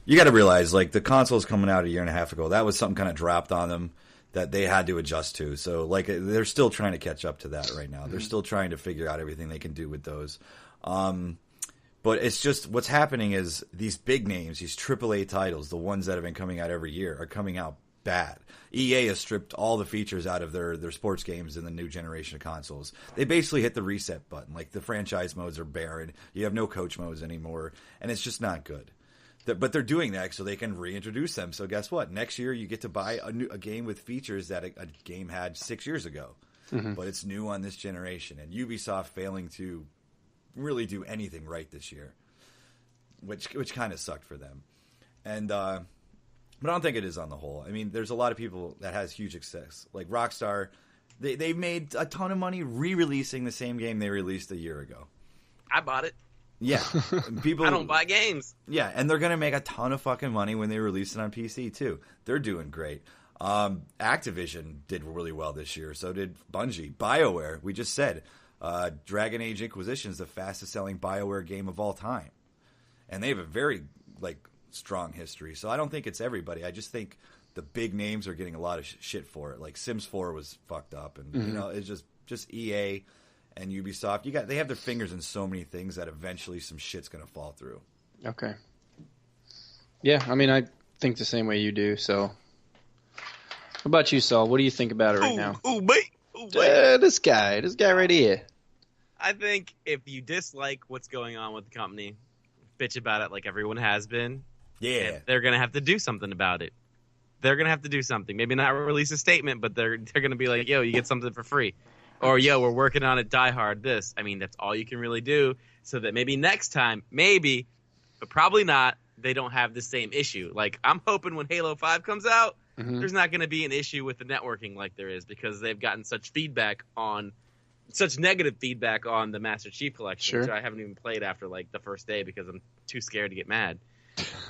You got to realize, like, the consoles coming out a year and a half ago, that was something kind of dropped on them that they had to adjust to. So, like, they're still trying to catch up to that right now. Mm-hmm. They're still trying to figure out everything they can do with those. But it's just, what's happening is these big names, these AAA titles, the ones that have been coming out every year, are coming out bad. EA has stripped all the features out of their sports games in the new generation of consoles. They basically hit the reset button. Like, the franchise modes are barren. You have no coach modes anymore, and it's just not good. But they're doing that so they can reintroduce them. So guess what? Next year you get to buy a game with features that a game had 6 years ago. Mm-hmm. But it's new on this generation. And Ubisoft failing to really do anything right this year, which kind of sucked for them. And but I don't think it is on the whole. I mean, there's a lot of people that has huge success. Like Rockstar, they've made a ton of money re-releasing the same game they released a year ago. I bought it. Yeah. People, I don't buy games. Yeah, and they're going to make a ton of fucking money when they release it on PC, too. They're doing great. Activision did really well this year. So did Bungie. BioWare, we just said. Dragon Age Inquisition is the fastest-selling BioWare game of all time. And they have a very, strong history. So I don't think it's everybody. I just think the big names are getting a lot of shit for it. Like Sims 4 was fucked up. And, it's just EA and Ubisoft. They have their fingers in so many things that eventually some shit's going to fall through. Okay. Yeah, I mean, I think the same way you do, so. What about you, Saul? What do you think about it right now? This guy right here. I think if you dislike what's going on with the company, bitch about it like everyone has been. Yeah. They're going to have to do something about it. They're going to have to do something. Maybe not release a statement, but they're going to be like, yo, you get something for free. Or, yo, we're working on it, Die Hard, this. I mean, that's all you can really do so that maybe next time, but probably not, they don't have the same issue. Like, I'm hoping when Halo 5 comes out, there's not going to be an issue with the networking like there is because they've gotten such negative feedback on the Master Chief Collection, which I haven't even played after, the first day because I'm too scared to get mad.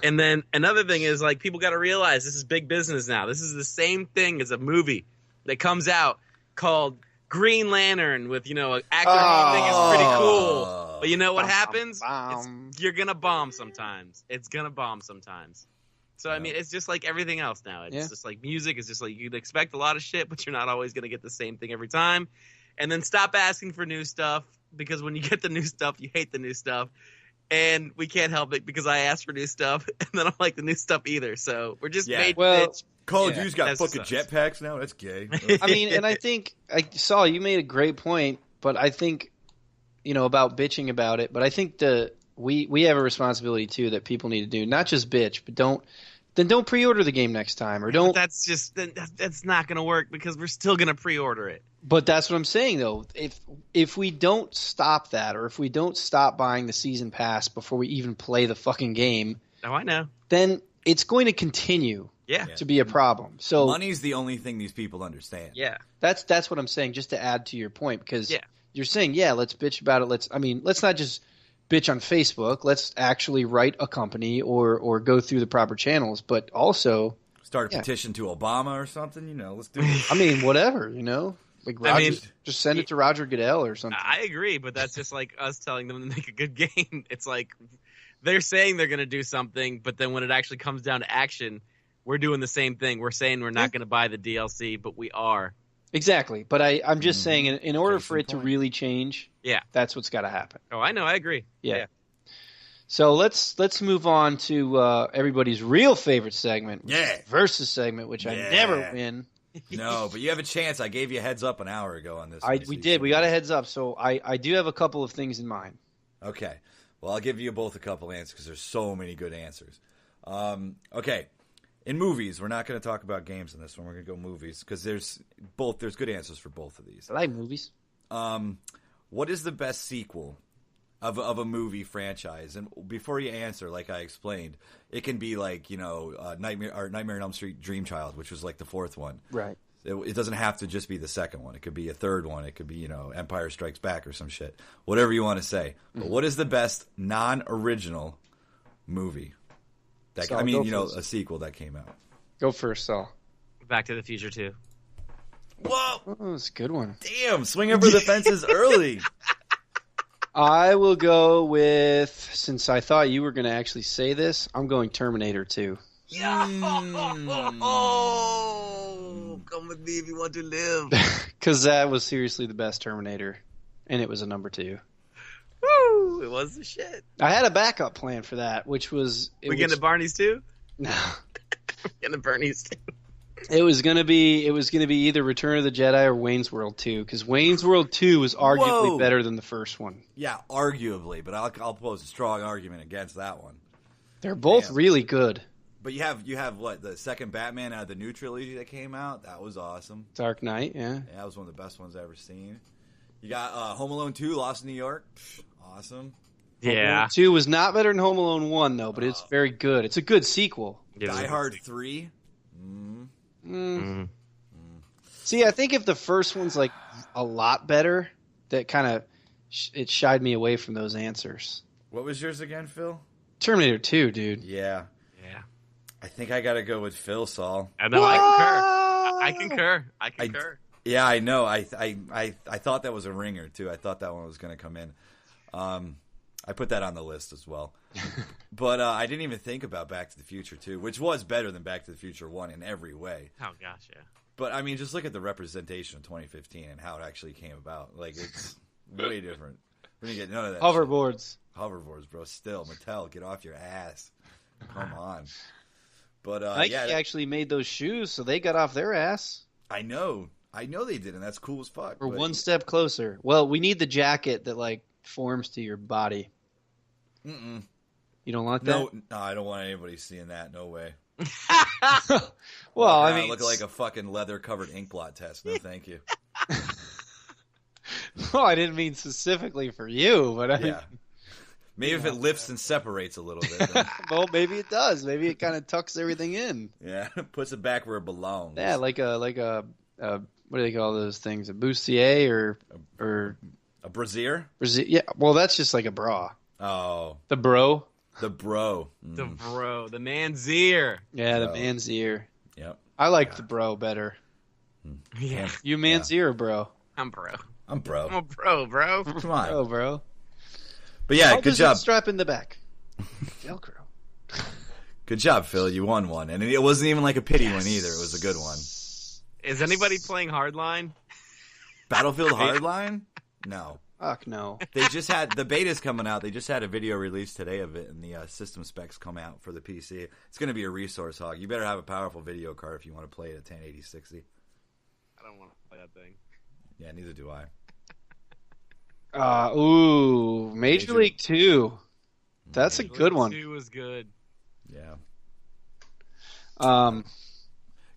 And then another thing is, people got to realize this is big business now. This is the same thing as a movie that comes out called Green Lantern with, an actor you think is pretty cool. But you know what happens? You're going to bomb sometimes. It's going to bomb sometimes. So, I mean, it's just like everything else now. It's just like music. It's just like you'd expect a lot of shit, but you're not always going to get the same thing every time. And then stop asking for new stuff because when you get the new stuff, you hate the new stuff. And we can't help it because I asked for new stuff, and then I don't like the new stuff either. So we're just made bitch. Call of Duty's got fucking jetpacks now? That's gay. I mean, and I think, Saul, you made a great point, but I think, about bitching about it, but I think we have a responsibility, too, that people need to do. Not just bitch, but don't pre-order the game next time, or don't. But that's not going to work because we're still going to pre-order it. But that's what I'm saying, though. If we don't stop that, or if we don't stop buying the season pass before we even play the fucking game, I know. Then it's going to continue to be a problem. So money's the only thing these people understand. Yeah, that's what I'm saying. Just to add to your point, because you're saying, let's bitch about it. Let's not just bitch on Facebook. Let's actually write a company or go through the proper channels, but also start a petition to Obama or something. Let's do it. I mean, whatever. Like Roger, just send it to Roger Goodell or something. I agree, but that's just like us telling them to make a good game. It's like they're saying they're going to do something, but then when it actually comes down to action, we're doing the same thing. We're saying we're not going to buy the DLC, but we are. Exactly. But I'm just saying in order for it to really change, that's what's got to happen. Oh, I know. I agree. Yeah. So let's move on to everybody's real favorite segment, versus segment, which I never win. No, but you have a chance. I gave you a heads up an hour ago on this. We did. We got a heads up. So I do have a couple of things in mind. Okay. Well, I'll give you both a couple answers because there's so many good answers. Okay. In movies, we're not going to talk about games in this one. We're going to go movies because there's good answers for both of these. I like movies. What is the best sequel of a movie franchise? And before you answer, like I explained, it can be like, Nightmare on Elm Street Dream Child, which was like the fourth one. Right. It doesn't have to just be the second one. It could be a third one. It could be, Empire Strikes Back or some shit. Whatever you want to say. But what is the best non-original movie? A sequel that came out. Go first, Saul. Back to the Future 2. Whoa! Oh, that's a good one. Damn, swing over the fences early. I will go with, since I thought you were going to actually say this, I'm going Terminator 2. Oh, come with me if you want to live. Because that was seriously the best Terminator, and it was a number 2. Woo! It was the shit. I had a backup plan for that, which was... We getting to Barney's too? No. Getting to Bernie's too. It was gonna be either Return of the Jedi or Wayne's World 2, because Wayne's World 2 was arguably better than the first one. Yeah, arguably, but I'll pose a strong argument against that one. They're both really good. But you have what, the second Batman out of the new trilogy that came out? That was awesome. Dark Knight, yeah. Yeah, that was one of the best ones I've ever seen. You got Home Alone 2, Lost in New York. Awesome. Yeah. Home Alone 2 was not better than Home Alone 1, though, but it's very good. It's a good sequel. Die Hard 3. See, I think if the first one's like a lot better, that kind of it shied me away from those answers. What was yours again, Phil? Terminator 2, dude. Yeah. I think I got to go with Phil, Saul. I know. I concur. Yeah, I know. I thought that was a ringer too. I thought that one was going to come in. I put that on the list as well. But I didn't even think about Back to the Future 2, which was better than Back to the Future 1 in every way. Oh, gosh, yeah. But, I mean, just look at the representation of 2015 and how it actually came about. Like, it's way different. We didn't get none of that Hoverboards. shit. Hoverboards, bro. Still, Mattel, get off your ass. Come on. But Nike actually made those shoes, so they got off their ass. I know they did, and that's cool as fuck. We're one step closer. Well, we need the jacket that, like, forms to your body. Mm-mm. You don't like that? No, I don't want anybody seeing that. No way. Well, I mean, look like a fucking leather-covered ink blot test. No, thank you. Well, I didn't mean specifically for you, but I mean, maybe if it lifts and separates a little bit. Then. Well, maybe it does. Maybe it kind of tucks everything in. Yeah, puts it back where it belongs. Yeah, like a what do they call those things? A bustier or a brassiere? Yeah, well, that's just like a bra. Oh, the bro. The bro. The bro. The man's ear. Yeah, the man's ear. Yep. I like the bro better. Yeah. You man's ear, bro. I'm bro. I'm bro. I'm a bro. Come on. Oh, bro. But yeah, good job. Strap in the back. Velcro. Good job, Phil. You won one. And it wasn't even like a pity one either. It was a good one. Is anybody playing Hardline? Battlefield Hardline? No. Fuck no. They just had the beta's coming out. They just had a video release today of it, and the system specs come out for the PC. It's going to be a resource hog. You better have a powerful video card if you want to play it at 1080-60. I don't want to play that thing. Yeah, neither do I. Major League 2. That's a good one. 2 was good. Yeah.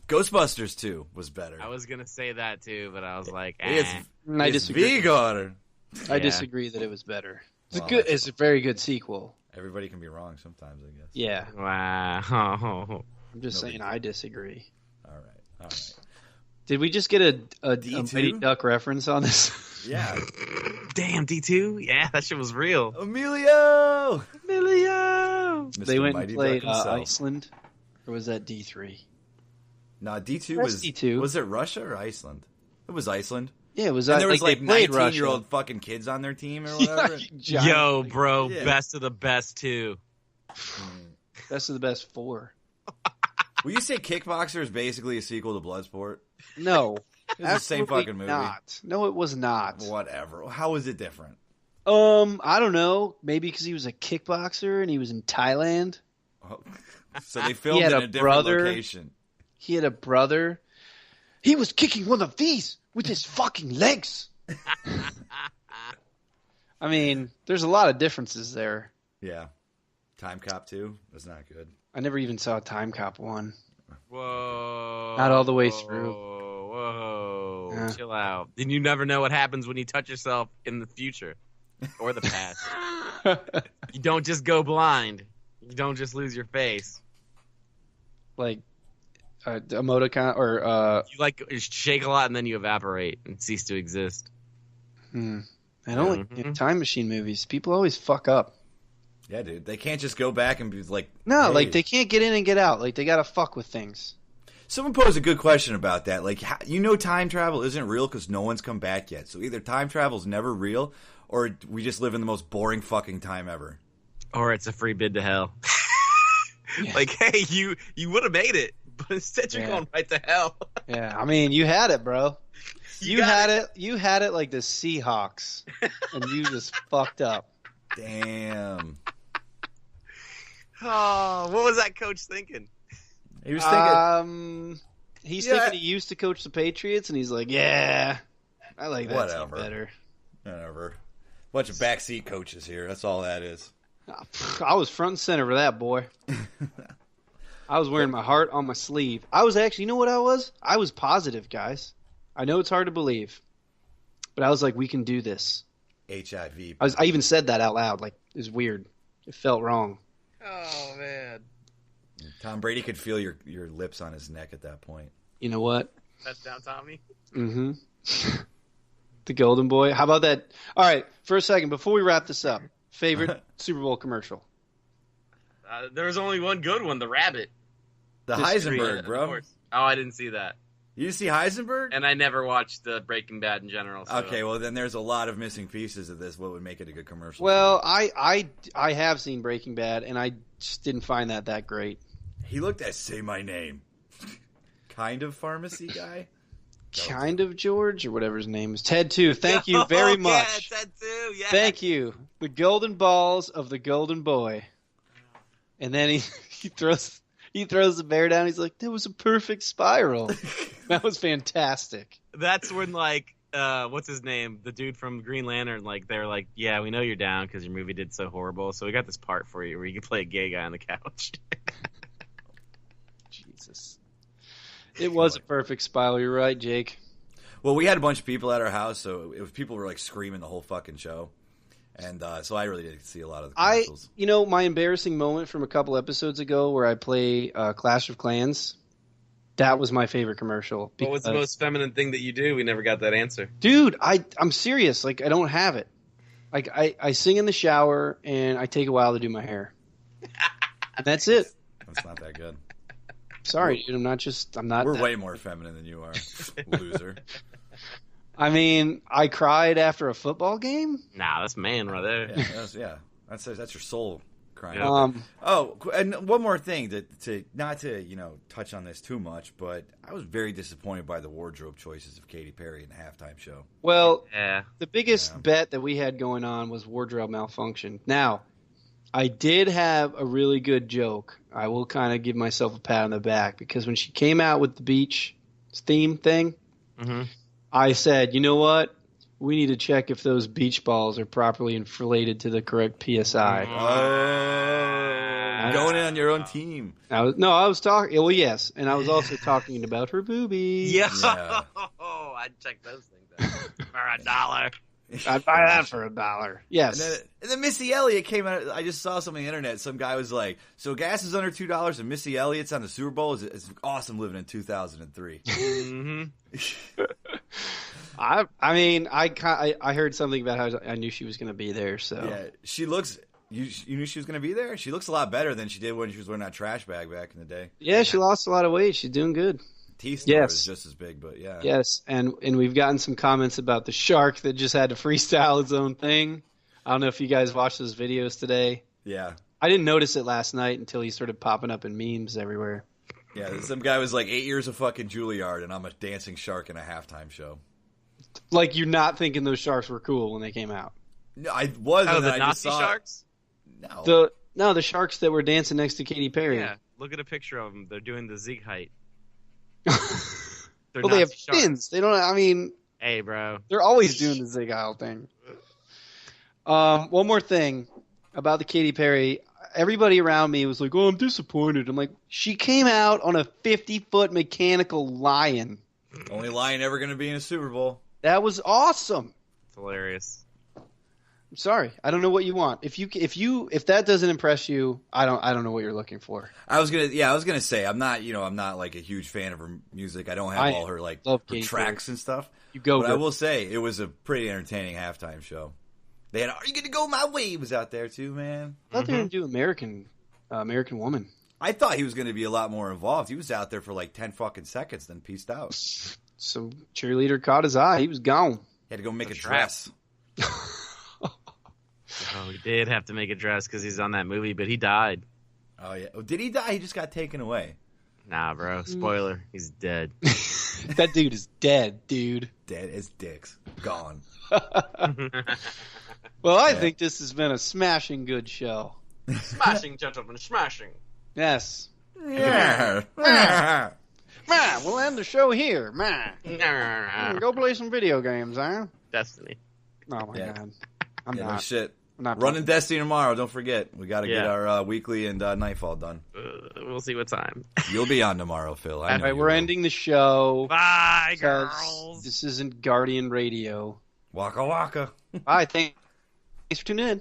Ghostbusters 2 was better. I was gonna say that too, but I was like, I disagree. Vigor. I disagree that it was better. It's a very good sequel. Everybody can be wrong sometimes, I guess. Yeah. Wow. I'm just saying I disagree. All right. Did we just get a Mighty Duck reference on this? Yeah. Damn, D2? Yeah, that shit was real. Emilio! They went and played Iceland? Or was that D3? No, D2 was D2. Was it Russia or Iceland? It was Iceland. Yeah, it was. And there was like 19-year-old fucking kids on their team or whatever. Yo, bro, best of the best 2. Best of the best 4. Will you say Kickboxer is basically a sequel to Bloodsport? No. It was the same fucking movie. Not. No, it was not. Whatever. How was it different? I don't know. Maybe because he was a kickboxer and he was in Thailand. Oh. So they filmed in a different location. He had a brother. He was kicking one of these with his fucking legs. I mean, there's a lot of differences there. Yeah. Time Cop 2 was not good. I never even saw Time Cop 1. Whoa. Not all the way through. Whoa. Yeah. Chill out. Then you never know what happens when you touch yourself in the future or the past. You don't just go blind. You don't just lose your face. Like emoticon or you like shake a lot and then you evaporate and cease to exist. I don't like time machine movies. People always fuck up. Yeah, dude. They can't just go back and be like... No, hey. like they can't get in and get out. Like they gotta fuck with things. Someone posed a good question about that. Like, time travel isn't real because no one's come back yet. So either time travel's never real or we just live in the most boring fucking time ever. Or it's a free bid to hell. Like, hey, you would have made it, but instead you're going right to hell. Yeah, I mean, you had it, bro. You had it. You had it like the Seahawks, and you just fucked up. Damn. Oh, what was that coach thinking? He was thinking. He's thinking he used to coach the Patriots, and he's like, yeah, I like that team better. Whatever. Bunch of backseat coaches here. That's all that is. I was front and center for that, boy. I was wearing my heart on my sleeve. I was actually, you know what I was? I was positive, guys. I know it's hard to believe, but I was like, we can do this. HIV. I even said that out loud. Like, it was weird. It felt wrong. Oh, man. Tom Brady could feel your lips on his neck at that point. You know what? Touchdown, Tommy. Mm-hmm. The Golden Boy. How about that? All right, for a second, before we wrap this up, favorite Super Bowl commercial? There was only one good one, the rabbit. The Heisenberg, bro. Oh, I didn't see that. You didn't see Heisenberg? And I never watched the Breaking Bad in general. So. Okay, well then there's a lot of missing pieces of this. What would make it a good commercial? Well, I have seen Breaking Bad, and I just didn't find that great. He looked at Say My Name. Kind of pharmacy guy? Kind of George, or whatever his name is. Ted 2. Thank you very much. Yeah, Ted 2, yeah. Thank you. The golden balls of the Golden Boy. And then he throws the bear down. He's like, that was a perfect spiral. That was fantastic. That's when, like, what's his name? The dude from Green Lantern, like, they're like, yeah, we know you're down because your movie did so horrible, so we got this part for you where you can play a gay guy on the couch. Jesus. It was a perfect spiral. You're right, Jake. Well, we had a bunch of people at our house, so people were, like, screaming the whole fucking show. And so I really didn't see a lot of the commercials. My embarrassing moment from a couple episodes ago where I play Clash of Clans, that was my favorite commercial. What was the most feminine thing that you do? We never got that answer. Dude, I'm serious. Like, I don't have it. Like, I sing in the shower, and I take a while to do my hair. That's it. That's not that good. Sorry, dude. I'm not. We're way more feminine than you are, loser. I mean, I cried after a football game? Nah, that's man right there. Yeah, that's your soul crying. Yeah. And one more thing to not to touch on this too much, but I was very disappointed by the wardrobe choices of Katy Perry in the halftime show. Well, the biggest bet that we had going on was wardrobe malfunction. Now, I did have a really good joke. I will kind of give myself a pat on the back because when she came out with the beach theme thing, I said, you know what? We need to check if those beach balls are properly inflated to the correct PSI. Going in on your own team. I was talking. Well, yes, and I was also talking about her boobies. Yeah. I'd check those things out for $1. I'd buy that for $1. Yes. And then Missy Elliott came out. I just saw something on the internet. Some guy was like, so gas is under $2 and Missy Elliott's on the Super Bowl? It's awesome living in 2003. I mean, I heard something about how I knew she was going to be there. So yeah, she looks. You knew she was going to be there? She looks a lot better than she did when she was wearing that trash bag back in the day. Yeah, she lost a lot of weight. She's doing good. T-Star is just as big, but yeah. Yes, and we've gotten some comments about the shark that just had to freestyle its own thing. I don't know if you guys watched those videos today. Yeah. I didn't notice it last night until he started popping up in memes everywhere. Yeah, some guy was like 8 years of fucking Juilliard, and I'm a dancing shark in a halftime show. Like, you're not thinking those sharks were cool when they came out. No, I wasn't. Oh, the Nazi sharks? No. The sharks that were dancing next to Katy Perry. Yeah, look at a picture of them. They're doing the Zig height. Well, they have fins. They don't. I mean, hey, bro, they're always doing the Zig Heil thing. One more thing about the Katy Perry. Everybody around me was like, "Oh, I'm disappointed." I'm like, she came out on a 50-foot mechanical lion. Only lion ever going to be in a Super Bowl. That was awesome. It's hilarious. I'm sorry. I don't know what you want. If that doesn't impress you, I don't know what you're looking for. I was gonna say I'm not like a huge fan of her music. I don't have all her like her tracks and stuff. But I will say it was a pretty entertaining halftime show. They had "Are You Gonna Go My Way" was out there too, man. I thought they were gonna do American Woman. I thought he was gonna be a lot more involved. He was out there for like 10 fucking seconds, then peaced out. Some cheerleader caught his eye. He was gone. He had to go make a dress. Oh, he did have to make a dress because he's on that movie, but he died. Oh, yeah. Oh, did he die? He just got taken away. Nah, bro. Spoiler. He's dead. That dude is dead, dude. Dead as dicks. Gone. Well, I think this has been a smashing good show. Smashing, gentlemen. Smashing. Yes. Yeah. Man, we'll end the show here. Man, go play some video games, huh? Destiny. Oh my god, I'm no not. shit. I'm not running Destiny tomorrow. Don't forget, we got to get our weekly and Nightfall done. We'll see what time. You'll be on tomorrow, Phil. All right, we're ending the show. Bye, girls. This isn't Guardian Radio. Waka waka. Bye. Thanks for tuning in.